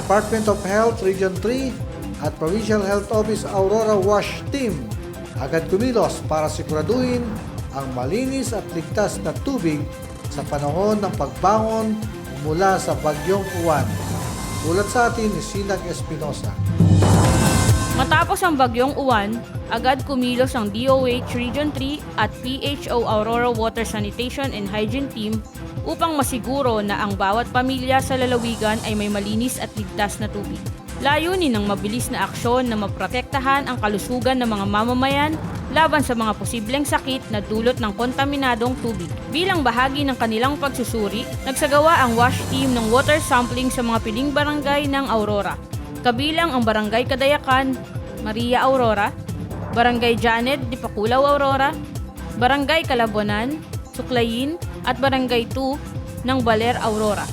Department of Health Region 3 at Provincial Health Office Aurora Wash Team agad kumilos para siguraduhin ang malinis at ligtas na tubig sa panahon ng pagbangon mula sa Bagyong Uwan. Ulat sa atin ni Sinag Espinosa. Matapos ang Bagyong Uwan, agad kumilos ang DOH Region 3 at PHO Aurora Water Sanitation and Hygiene Team upang masiguro na ang bawat pamilya sa lalawigan ay may malinis at ligtas na tubig. Layunin ng mabilis na aksyon na maprotektahan ang kalusugan ng mga mamamayan laban sa mga posibleng sakit na dulot ng kontaminadong tubig. Bilang bahagi ng kanilang pagsusuri, nagsagawa ang WASH team ng water sampling sa mga piling barangay ng Aurora. Kabilang ang Barangay Kadayakan, Maria Aurora, Barangay Janet, Dipakulaw Aurora, Barangay Kalabonan, Suklayin at Barangay 2 ng Baler Aurora.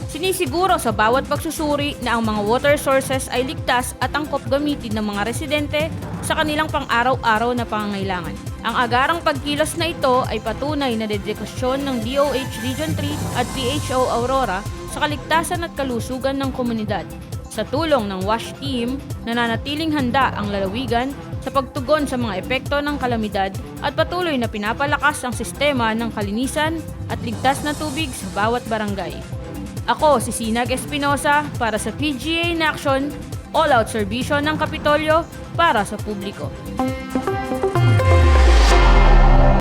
Sinisiguro sa bawat pagsusuri na ang mga water sources ay ligtas at angkop gamitin ng mga residente sa kanilang pang-araw-araw na pangangailangan. Ang agarang pagkilos na ito ay patunay na dedikasyon ng DOH Region 3 at PHO Aurora sa kaligtasan at kalusugan ng komunidad. Sa tulong ng WASH team, nananatiling handa ang lalawigan sa pagtugon sa mga epekto ng kalamidad at patuloy na pinapalakas ang sistema ng kalinisan at ligtas na tubig sa bawat barangay. Ako si Sinag Espinosa para sa PGA in Action, all-out serbisyo ng Kapitolyo para sa publiko.